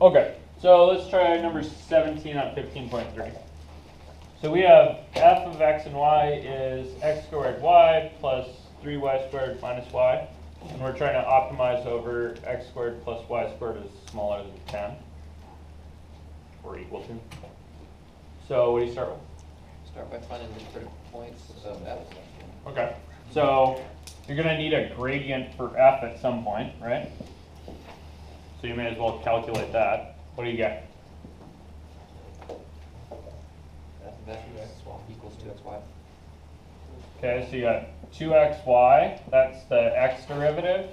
Okay, so let's try number 17 on 15.3. So we have f of x and y is x squared y plus 3y squared minus y. And we're trying to optimize over x squared plus y squared is smaller than 10. Or equal to. So what do you start with? Start by finding the critical points of f. Okay, so you're going to need a gradient for f at some point, right? So you may as well calculate that. What do you get? F of x equals 2xy. Okay, so you got 2xy, that's the x derivative,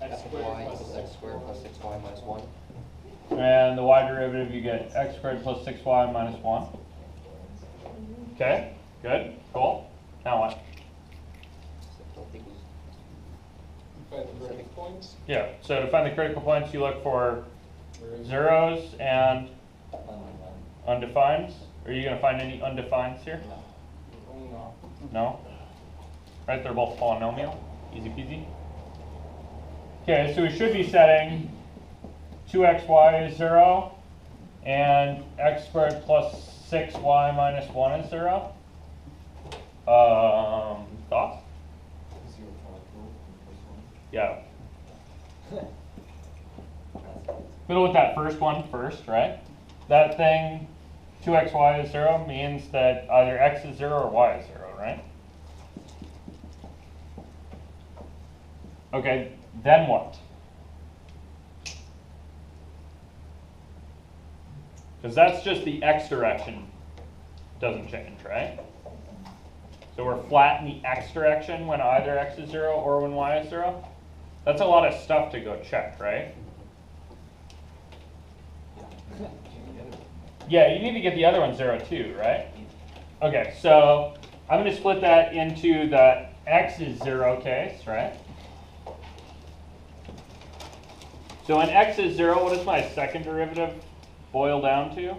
F of y equals x squared plus 6y minus 1. and the y derivative you get x squared plus 6y minus 1. Okay, good, cool. Now what? Find the critical points. Yeah, so to find the critical points you look for zeros and undefined. Are you going to find any undefineds here? No. No? Right, they're both polynomial. Easy peasy. Okay, so we should be setting 2xy is 0 and x squared plus 6y minus 1 is 0. Thoughts? Yeah. Fiddle with that first one first, right? That thing, 2xy is 0, means that either x is 0 or y is 0, right? Okay, then what? Because that's just the x direction doesn't change, right? So we're flat in the x direction when either x is 0 or when y is 0. That's a lot of stuff to go check, right? Yeah, you need to get the other one 0 too, right? Okay, so I'm going to split that into the x is 0 case, right? So when x is 0, what does my second derivative boil down to?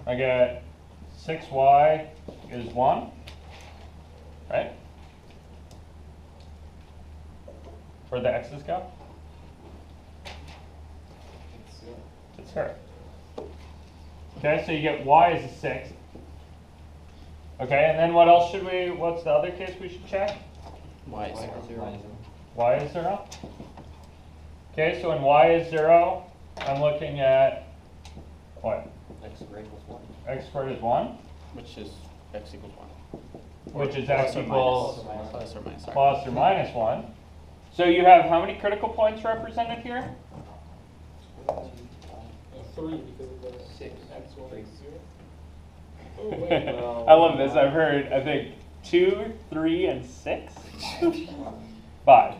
I get 6y is 1, right? Where'd the x's go? It's her. Okay, so you get y is a 6. Okay, and then what else should we, what's the other case we should check? Y is 0. Y is 0. Okay, so when y is 0, I'm looking at what? X squared equals 1. X squared is 1, Which is x equals 1. which is x equals Plus or minus. Sorry. plus or minus 1. So you have how many critical points represented here? 3 because of the 6. x one Three. is 0. Oh, wait. I love this. I've heard, I think, 2, 3, and 6? 5.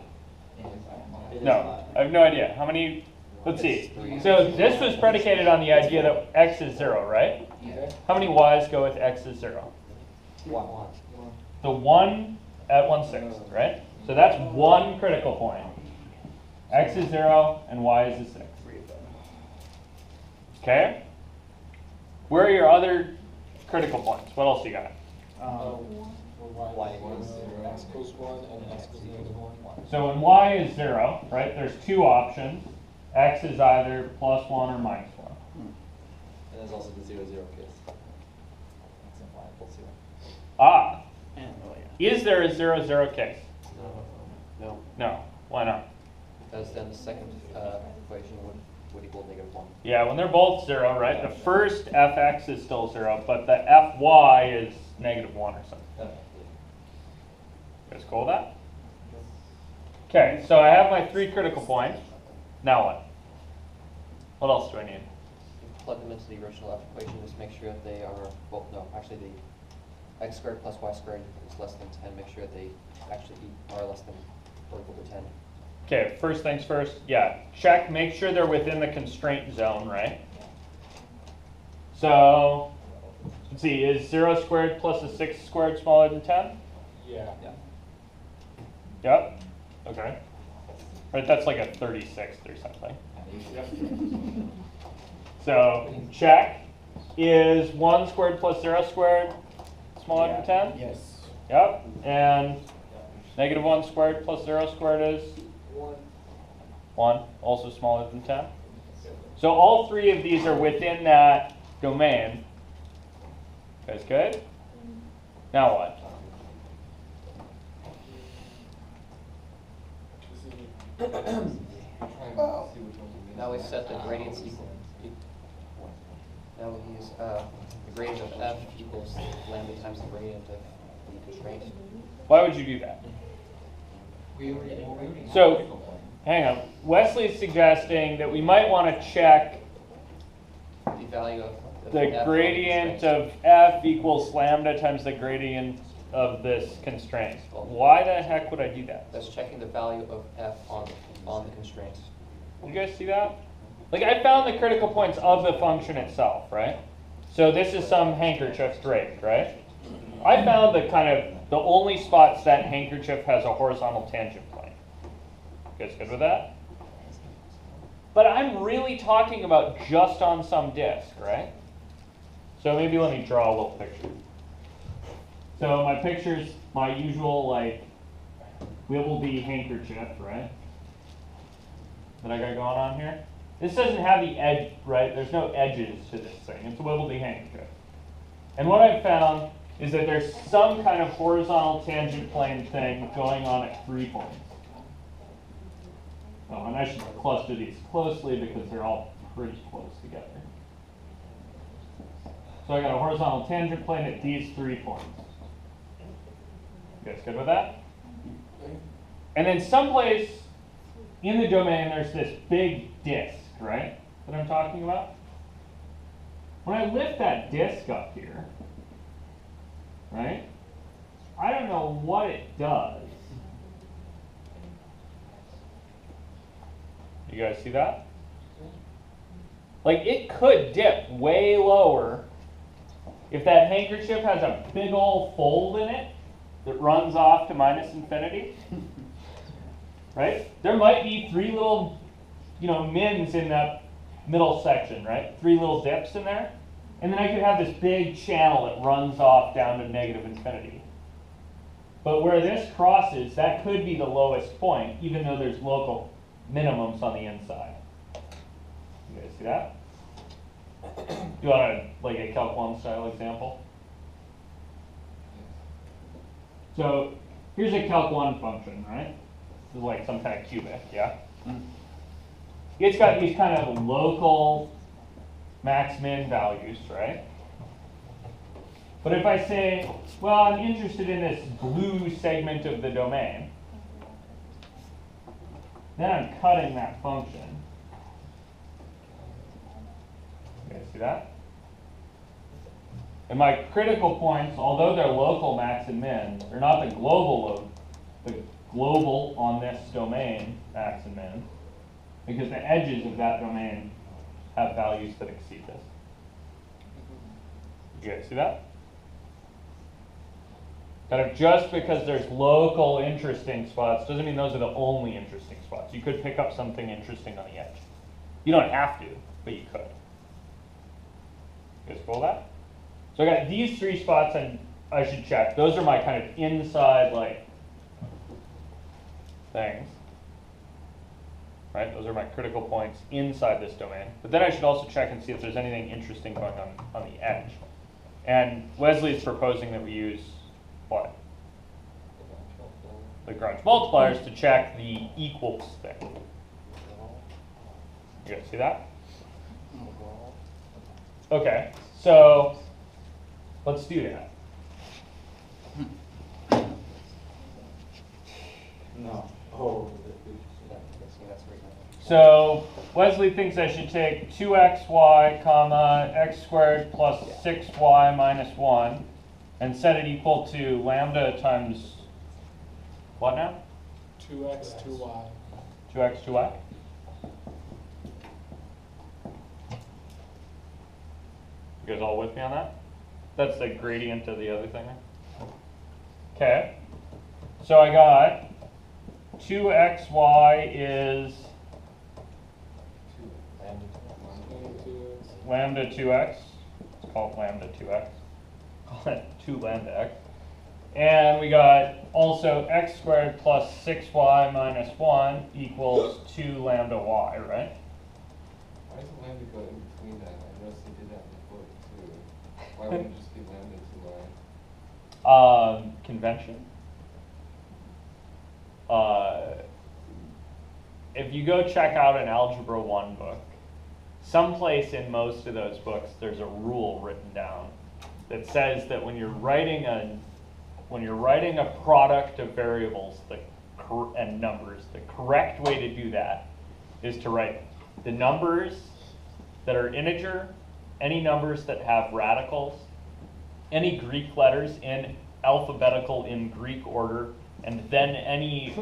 No, I have no idea. How many? Let's see. So this was predicated on the idea that x is 0, right? Okay. How many y's go with x is 0? 1. The 1 at 1/6, right? So that's one critical point. X is 0 and y is a 6. Okay? Where are your other critical points? What else you got? Y equals 0. X equals 1 and x equals negative 1. So when y is 0, right, there's two options. X is either plus 1 or minus 1. And there's also the 0, 0 case. That's in y equals 0. Ah, And, oh yeah. is there a 0, 0 case? No. No. Why not? Because then the second equation would equal negative 1. Yeah, when they're both 0, right, the first fx is still 0, but the fy is negative 1 or something. You guys cool with that? Okay, so I have my 3 critical points. Now what? What else do I need? Plug them into the original f equation, just make sure that they are, well, no, actually the x squared plus y squared is less than 10. Make sure they actually are less than or equal to 10. Okay, first things first, yeah, check, make sure they're within the constraint zone, right? So, let's see, is 0 squared plus a 6 squared smaller than 10? Yeah. Yep. Okay. Right, that's like a 36th or something. So, check. Is 1 squared plus 0 squared smaller than 10? Yes. Yep. And negative 1 squared plus 0 squared is? 1. 1, also smaller than 10. So all three of these are within that domain. Guys good? Now what? Now we set the gradients equal. Now we use the gradient of f equals lambda times the gradient of the constraint. Why would you do that? So, hang on. Wesley's suggesting that we might want to check The value of the f on gradient constraint. of f equals lambda times the gradient of this constraint. Why the heck would I do that? That's checking the value of f on the constraint. You guys see that? Like, I found the critical points of the function itself, right? So this is some handkerchief draped, right? I found the only spots that handkerchief has a horizontal tangent plane. You guys good with that? But I'm really talking about just on some disk, right? So maybe let me draw a little picture. So my picture's my usual, like, Whittleby handkerchief, right? That I got going on here. This doesn't have the edge, right? There's no edges to this thing. It's a Whittleby handkerchief. And what I've found is that there's some kind of horizontal tangent plane thing going on at 3 points. Oh, and I should cluster these closely because they're all pretty close together. So I got a horizontal tangent plane at these 3 points. You guys good with that? And then someplace in the domain there's this big disk, right? That I'm talking about. When I lift that disk up here, right? I don't know what it does. You guys see that? Like, it could dip way lower if that handkerchief has a big old fold in it that runs off to minus infinity. Right? There might be 3 little, mins in that middle section, right? 3 little dips in there. And then I could have this big channel that runs off down to negative infinity. But where this crosses, that could be the lowest point, even though there's local minimums on the inside. You guys see that? You want a Calc 1 style example? So here's a Calc 1 function, right? This is like some kind of cubic, yeah? It's got these kind of local max-min values, right? But if I say, well, I'm interested in this blue segment of the domain, then I'm cutting that function. You guys see that? And my critical points, although they're local max and min, they're not the global on this domain max and min, because the edges of that domain have values that exceed this. You guys see that? Kind of just because there's local interesting spots doesn't mean those are the only interesting spots. You could pick up something interesting on the edge. You don't have to, but you could. You guys follow that? So I got these 3 spots and I should check. Those are my kind of inside things. Right? Those are my critical points inside this domain. But then I should also check and see if there's anything interesting going on the edge. And Wesley is proposing that we use what? Lagrange multipliers to check the equals thing. You guys see that? Okay, so let's do that. No. Oh. So Wesley thinks I should take 2xy comma x squared plus 6y minus 1 and set it equal to lambda times what now? 2x, 2y. 2x, 2y? You guys all with me on that? That's the gradient of the other thing. Okay. So I got 2xy is lambda 2x. Let's call it lambda 2x. Call it 2 lambda x. And we got also x squared plus 6y minus 1 equals 2 lambda y, right? Why does lambda go in between that? I noticed they did that in the book too. Why wouldn't it just be lambda 2y? Convention. If you go check out an Algebra 1 book, someplace in most of those books there's a rule written down that says that when you're writing a product of variables and numbers, the correct way to do that is to write the numbers that are integer, any numbers that have radicals, any Greek letters in alphabetical in Greek order, and then any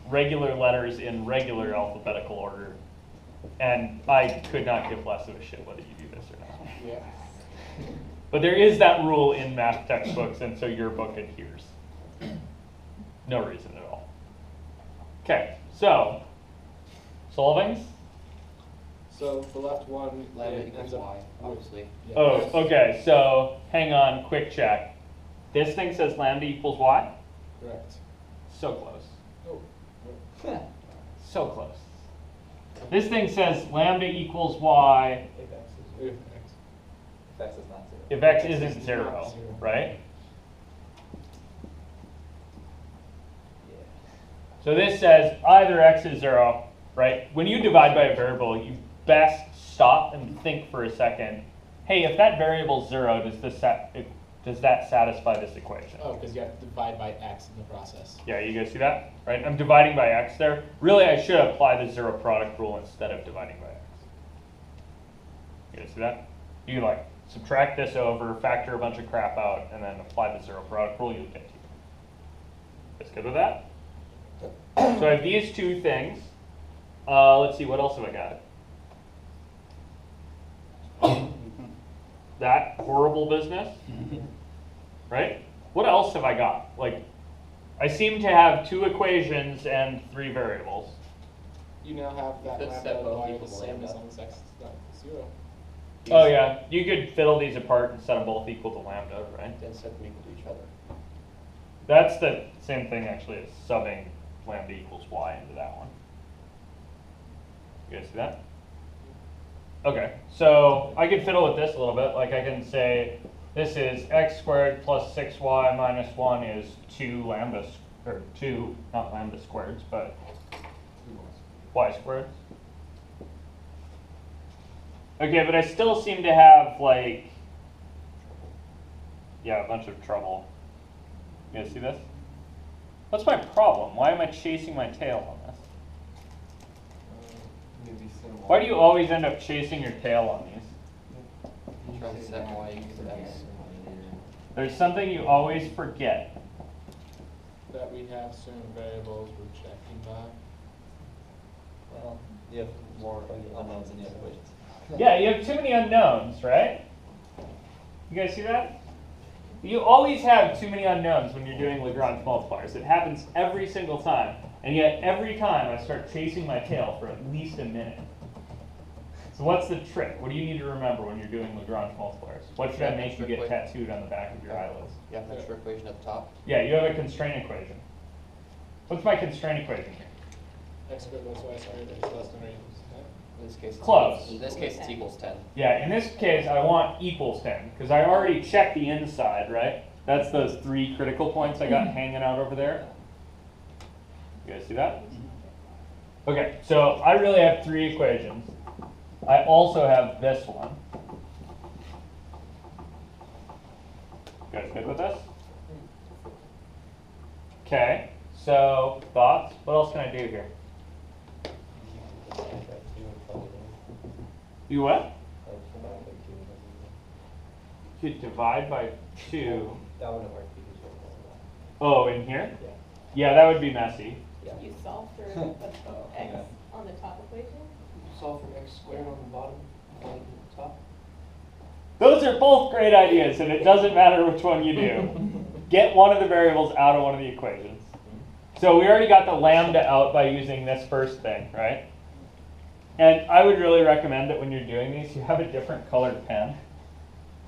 regular letters in regular alphabetical order. And I could not give less of a shit whether you do this or not. Yeah. But there is that rule in math textbooks, and so your book adheres. No reason at all. Okay, so solvings. So the left one Lambda it equals ends up y, with- obviously. yeah. Oh, okay, so hang on, quick check. This thing says lambda equals y? Correct. So close. Oh. So close. This thing says lambda equals y If X is, If X. if X is not zero. if x X is isn't not 0, zero. right? Yeah. So this says either x is 0, right? When you divide by a variable, you best stop and think for a second, hey, if that variable's 0, does that satisfy this equation? Oh, because you have to divide by X in the process. Yeah, you guys see that? Right? I'm dividing by x there. Really, I should apply the 0 product rule instead of dividing by x. You guys see that? You like subtract this over, factor a bunch of crap out, and then apply the 0 product rule, you'll get to it. Guys good with that? So I have these two things. Let's see, what else have I got? That horrible business, right? What else have I got? Like, I seem to have 2 equations and 3 variables. You now have that Could lambda set both y equal the same lambda. as long as X is not 0. Oh yeah, you could fiddle these apart and set them both equal to lambda, right? Then set them equal to each other. That's the same thing actually as subbing lambda equals y into that one. You guys see that? Okay, so I could fiddle with this a little bit. Like I can say this is x squared plus 6y minus 1 is 2 lambda, or 2, not lambda squareds, but y squared. Okay, but I still seem to have like, yeah, a bunch of trouble. You guys see this? What's my problem? Why am I chasing my tail on this? Maybe some. Why do you always end up chasing your tail on these? Try to set y equals x. There's something you always forget. That we have certain variables we're checking by. Well, you have more unknowns in the equations. Yeah, you have too many unknowns, right? You guys see that? You always have too many unknowns when you're doing Lagrange multipliers. It happens every single time. And yet every time I start chasing my tail for at least a minute. So what's the trick? What do you need to remember when you're doing Lagrange multipliers? What should I make you get tattooed on the back of your eyelids? You have an extra equation at the top. Yeah, you have a constraint equation. What's my constraint equation here? X squared plus y squared is less than or equals to 10. In this case, it's Close. In this case, it's equals 10. Yeah, in this case, I want equals 10, because I already checked the inside, right? That's those 3 critical points I got hanging out over there. You guys see that? Okay, so I really have 3 equations. I also have this one. You guys good with this? Okay, so thoughts? What else can I do here? You what? You could divide by 2. That wouldn't work because you Oh, in here? Yeah. Yeah, that would be messy. You solve for x Yeah. on the top equation? Solve for x squared on the bottom, y equals the top. Those are both great ideas, and it doesn't matter which one you do. Get one of the variables out of one of the equations. So we already got the lambda out by using this first thing, right? And I would really recommend that when you're doing these, you have a different colored pen.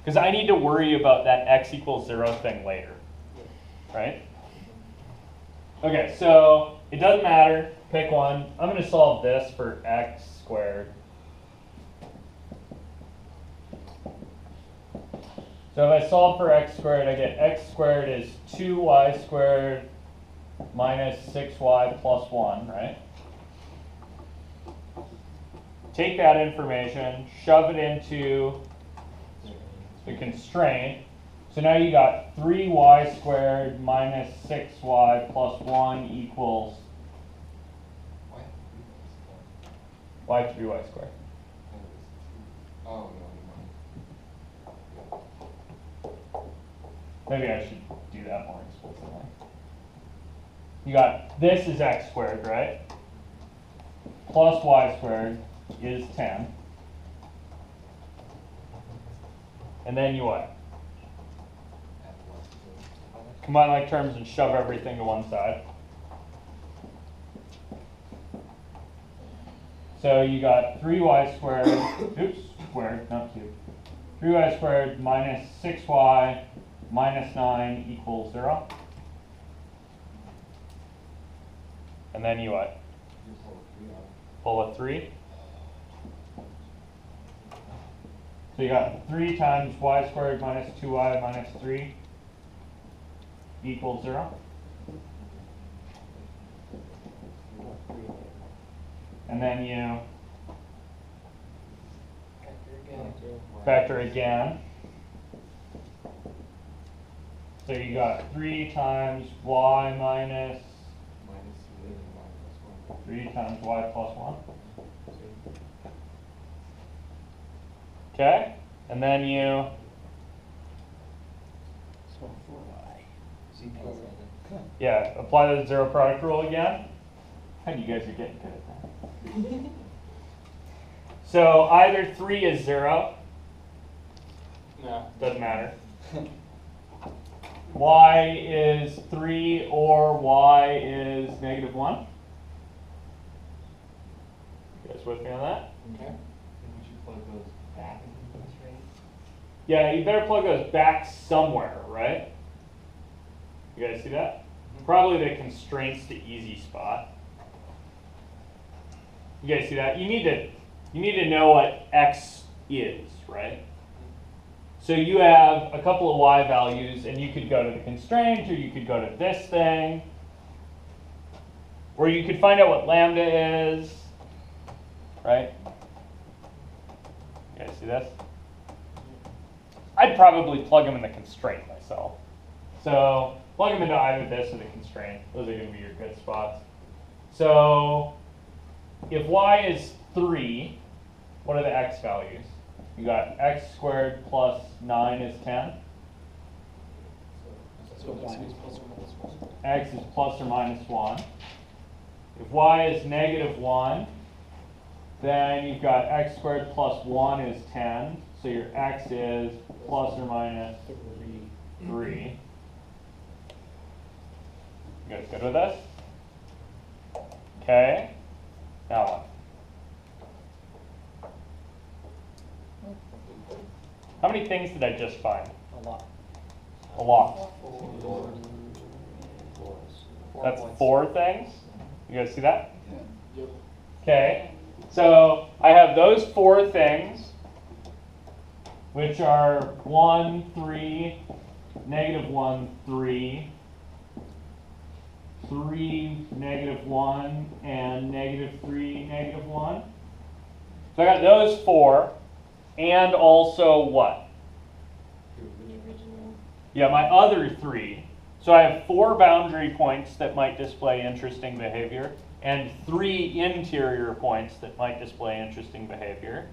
Because I need to worry about that x equals 0 thing later. right? Okay, so it doesn't matter. Pick one. I'm going to solve this for x squared. So if I solve for x squared, I get x squared is 2y squared minus 6y plus 1, right? Take that information, shove it into the constraint. So now you got 3y squared minus 6y plus 1 equals Why? y 3y squared. Oh, no. Maybe I should do that more explicitly. You got, this is x squared, right? Plus y squared is 10. And then you what? Combine like terms and shove everything to one side. So you got 3y squared, oops, squared, not cubed. 3y squared minus 6y minus 9 equals 0. And then you what? Pull a 3. So you got 3 times y squared minus 2y minus 3 equals 0. And then you factor again. So you got 3 times y minus 3 times y plus 1. Okay? And then you yeah, apply the zero product rule again. How you guys are getting good at that. So either 3 is 0. No. Doesn't matter. Y is 3 or y is negative 1. You guys with me on that? Okay. We should plug those back into the constraint. Yeah, you better plug those back somewhere, right? You guys see that? Probably the constraints to easy spot. You guys see that? You need to know what x is, right? So you have a couple of y values, and you could go to the constraint, or you could go to this thing, or you could find out what lambda is, right? You guys see this? I'd probably plug them in the constraint myself. So plug them into either this or the constraint. Those are going to be your good spots. So if y is 3, what are the x values? You got x squared plus 9 is 10. So x is plus or minus 1. X is plus or minus 1. If y is negative 1, then you've got x squared plus 1 is 10. So your x is plus or minus 3. You guys good with this? Okay. Now what? How many things did I just find? A lot. A lot. That's points. 4 things. You guys see that? Yep. Okay. So I have those 4 things, which are 1, 3, negative 1, 3, 3, negative 1, and negative 3, negative 1. So I got those 4, and also what? The original. Yeah, my other 3. So I have 4 boundary points that might display interesting behavior, and 3 interior points that might display interesting behavior.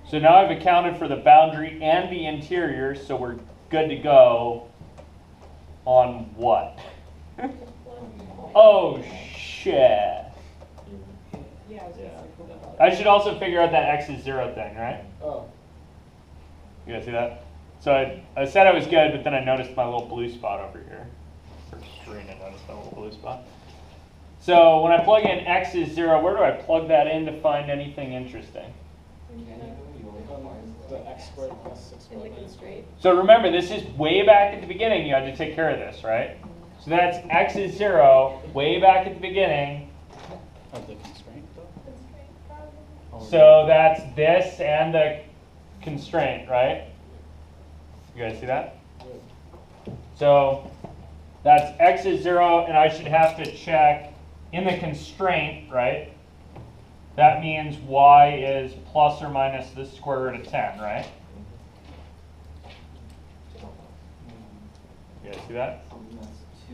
So now I've accounted for the boundary and the interior, so we're good to go on what? Oh, shit. Yeah, I was gonna say. I should also figure out that x is 0 thing, right? Oh. You guys see that? So I said I was good, but then I noticed my little blue spot over here. For screen, I noticed that little blue spot. So when I plug in x is 0, where do I plug that in to find anything interesting? You only have y. the x squared plus 6 In the squared minus constraint. So remember, this is way back at the beginning. You had to take care of this, right? So that's x is 0, way back at the beginning. Of the constraint though? Oh, So that's this and the constraint, right? You guys see that? So that's x is 0, and I should have to check in the constraint, right? That means y is plus or minus the square root of 10, right? You guys see that?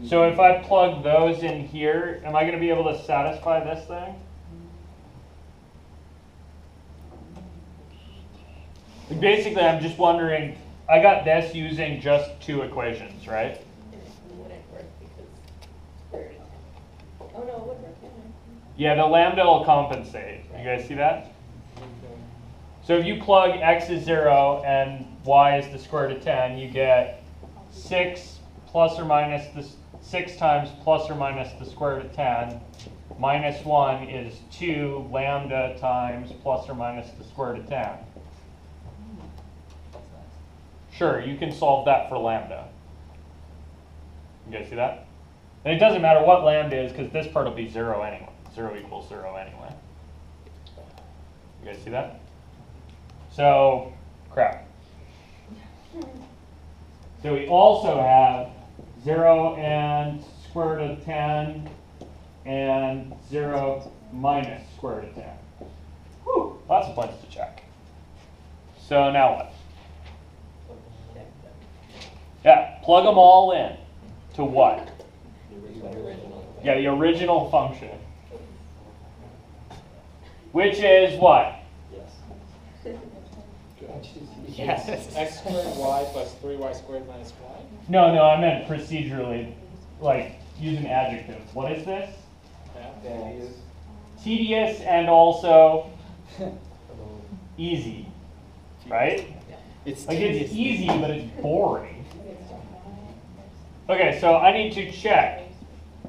So if I plug those in here, am I going to be able to satisfy this thing? Basically, I'm just wondering, I got this using just 2 equations, right? It wouldn't work because square root of 10. Oh, no, it would work, Yeah, the lambda will compensate. You guys see that? So if you plug x is 0 and y is the square root of 10, you get 6 plus or minus the 6 times plus or minus the square root of 10 minus 1 is 2 lambda times plus or minus the square root of 10. Sure, you can solve that for lambda. You guys see that? And it doesn't matter what lambda is because this part will be 0 anyway. 0 equals 0 anyway. You guys see that? So, crap. So we also have 0 and square root of 10 and 0 minus square root of 10. Whew, lots of points to check. So now what? Yeah, plug them all in. To what? Yeah, the original function. Which is what? Yes. X squared y plus 3y squared minus y. No, I meant procedurally, like use an adjective. What is this? Yeah. Tedious and also easy, right? It's Like tedious. it's easy, but it's boring. Okay, so I need to check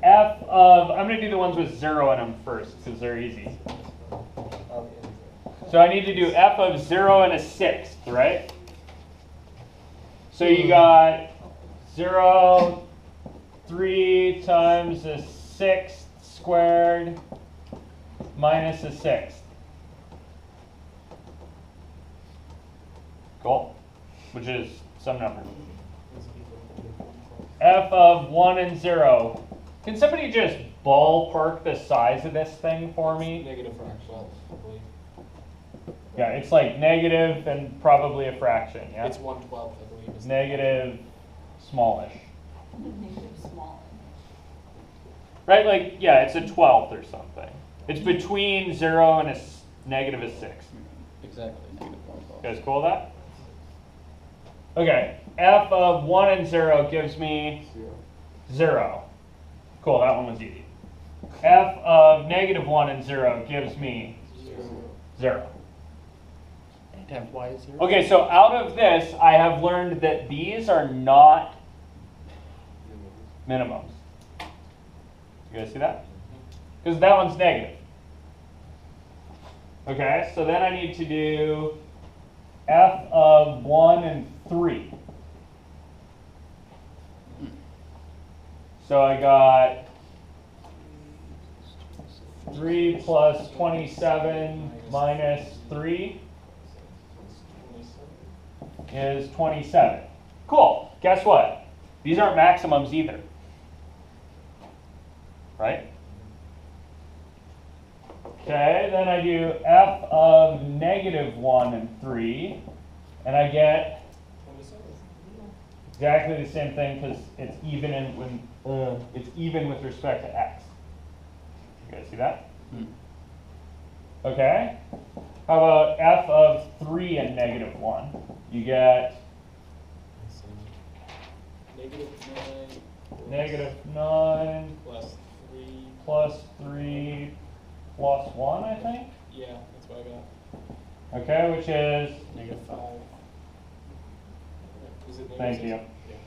f of, I'm going to do the ones with 0 in them first because they're easy. So I need to do f of 0 and a 6th, right? So you got 0, 3 times a 6th squared minus a 6th. Cool. Which is some number. F of 1 and 0. Can somebody just ballpark the size of this thing for me? Negative fraction, I believe. Yeah, it's like negative and probably a fraction, yeah? It's 1/12, I believe. It's negative smallish. Small. Right, like, yeah, it's a 12th or something. It's between 0 and negative a 6th. Exactly. Negative one. You guys cool with that? Okay, f of 1 and 0 gives me 0. Cool, that one was easy. F of negative 1 and 0 gives me 0. And have y is 0. Okay, so out of this, I have learned that these are not minimums. You guys see that? Because that one's negative. Okay, so then I need to do f of 1 and 3. So I got 3 plus 27 minus 3 is 27. Cool. Guess what? These aren't maximums either. Right? Okay, then I do f of negative 1 and 3, and I get exactly the same thing because it's even it's even with respect to x. You guys see that? Okay. How about f of 3 and negative 1? You get Negative 9 negative 9 plus 3. plus 3 plus 1, I think. Yeah, that's what I got. Okay, which is, Negative 5. Is it negative thank 6? you. Yeah.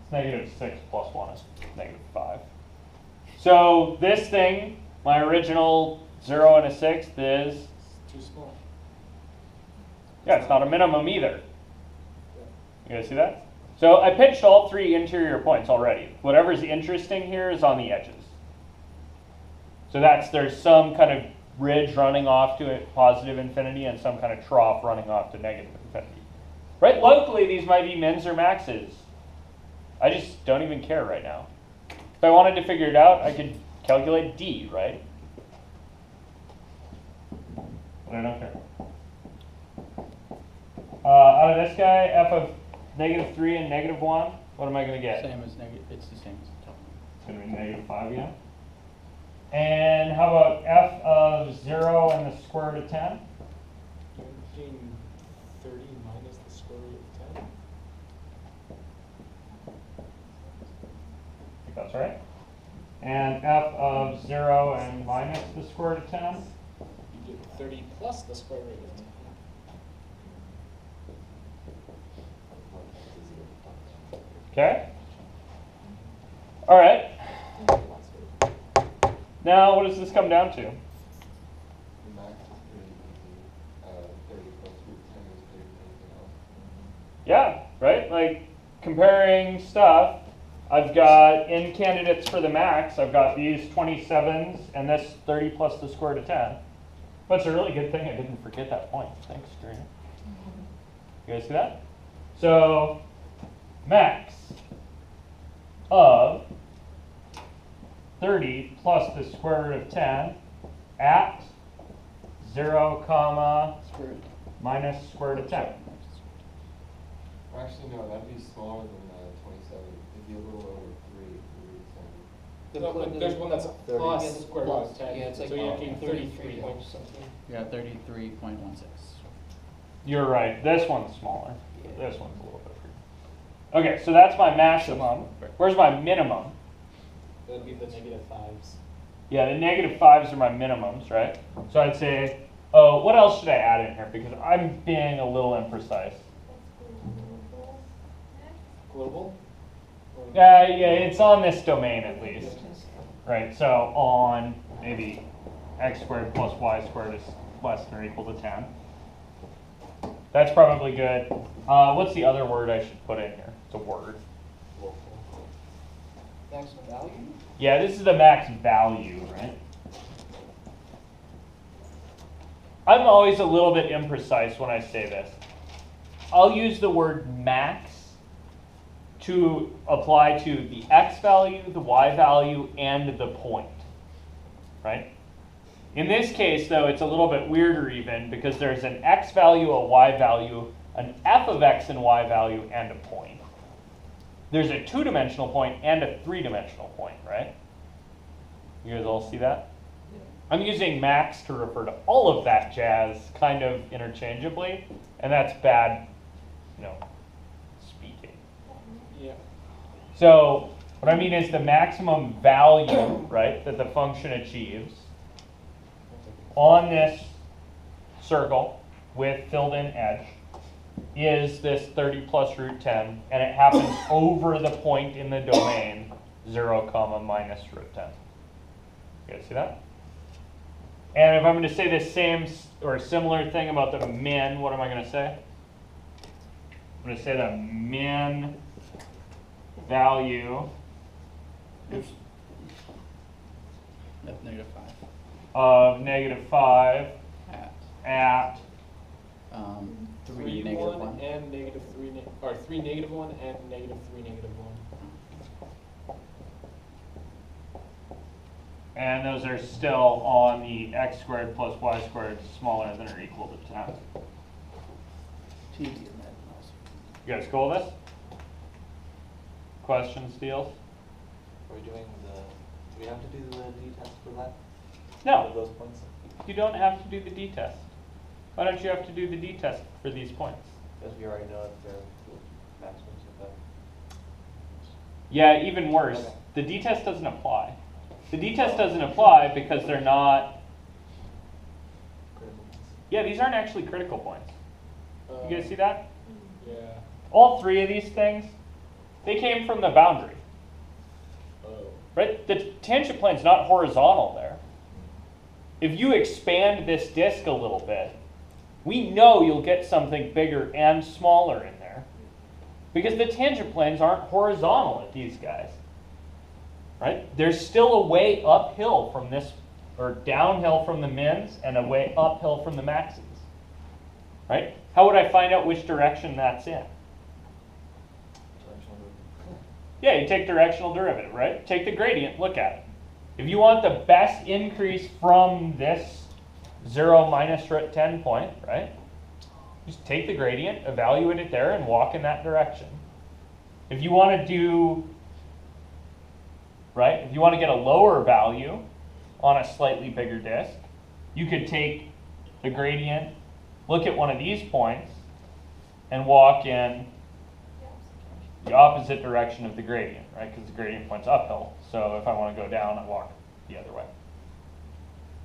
It's negative 6 plus 1 is negative 5. So this thing, my original 0 and a 6th is It's too small. Yeah, it's not a minimum either. You guys see that? So I pitched all three interior points already. Whatever's interesting here is on the edges. So there's some kind of ridge running off to a positive infinity and some kind of trough running off to negative infinity. Right? Locally, these might be mins or maxes. I just don't even care right now. If I wanted to figure it out, I could calculate D, right? But I don't care. Out of this guy, f of -3 and -1, what am I going to get? Same as negative, it's the same as the top one. It's going to be -5 again. And how about f of 0 and the square root of 10? 30 minus the square root of 10. I think that's right. And f of 0 and minus the square root of 10? You get 30 plus the square root of 10. Okay. All right. Now, what does this come down to? The max is pretty easy. 30 plus root 10 is bigger than anything else. Yeah, right? Like, comparing stuff, I've got, in candidates for the max, I've got these 27s and this 30 plus the square root of 10. But it's a really good thing I didn't forget that point. Thanks, Karina. You guys see that? So, max of 30 plus the square root of 10 at 0, comma, minus square root of 10. Well, actually, no, that'd be smaller than 27. It'd be a little over 3 for root 10. No, but there's one that's 30. plus square root of 10. Yeah, it's like so you're getting 33 or point something. Yeah, 33.16. You're right. This one's smaller. Yeah. This one's a little bit bigger. Okay, so that's my maximum. Where's my minimum? That'd be the -5s. Yeah, the -5s are my minimums, right? So I'd say, oh, what else should I add in here? Because I'm being a little imprecise. Global? Or- Yeah, it's on this domain at least. Right, so on maybe x squared plus y squared is less than or equal to 10. That's probably good. What's the other word I should put in here? It's a word. Maximum value? Yeah, this is the max value, right? I'm always a little bit imprecise when I say this. I'll use the word max to apply to the x value, the y value, and the point, right? In this case, though, it's a little bit weirder even because there's an x value, a y value, an f of x and y value, and a point. There's a 2-dimensional point and a 3-dimensional point, right? You guys all see that? Yeah. I'm using max to refer to all of that jazz kind of interchangeably, and that's bad, speaking. Yeah. So what I mean is the maximum value, right, that the function achieves on this circle with filled in edge is this 30 plus root 10, and it happens over the point in the domain 0, comma, minus root 10. You guys see that? And if I'm going to say the same or similar thing about the min, what am I going to say? I'm going to say the min value That's -5. of -5 at 3 3, negative 1, 1. and -3, or 3 -1 and -3 -1. and those are still on the x squared plus y squared smaller than or equal to 10. TD and that also. You guys cool with this? Questions, deals? Are we doing do we have to do the d-test for that? For No, those points? you don't have to do the d-test. Why don't you have to do the d-test for these points? Because we already know that they're maximums of them. Yeah, even worse, Okay. the d-test doesn't apply. The d-test doesn't apply because they're not, Critical points. yeah, these aren't actually critical points. You guys see that? Yeah. All three of these things, they came from the boundary, Oh. right? The tangent plane's not horizontal there. If you expand this disk a little bit, we know you'll get something bigger and smaller in there because the tangent planes aren't horizontal at these guys, right? There's still a way uphill from this, or downhill from the mins and a way uphill from the maxes, right? How would I find out which direction that's in? Directional move. Yeah, you take directional derivative, right? Take the gradient, look at it. If you want the best increase from this 0 minus root 10 point, right? Just take the gradient, evaluate it there, and walk in that direction. If you want to do, right, if you want to get a lower value on a slightly bigger disk, you could take the gradient, look at one of these points, and walk in the opposite direction of the gradient, right? Because the gradient point's uphill. So if I want to go down, I walk the other way.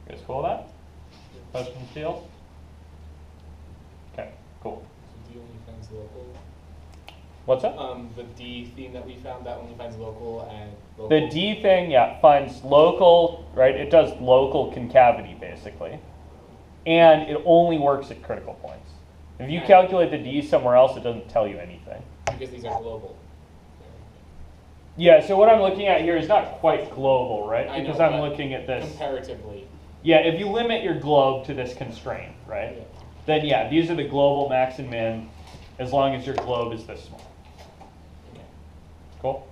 You guys cool with that? Questions, Steele? Okay, cool. So D only finds local. What's up? The D theme that we found, that only finds local and local. The D thing, yeah, finds local, right? It does local concavity, basically. And it only works at critical points. If you calculate the D somewhere else, it doesn't tell you anything. Because these are global. Yeah, so what I'm looking at here is not quite global, right? I know, Because I'm but looking at this. Comparatively. Yeah, if you limit your globe to this constraint, right? Yeah. Then yeah, these are the global max and min, as long as your globe is this small. Okay. Cool?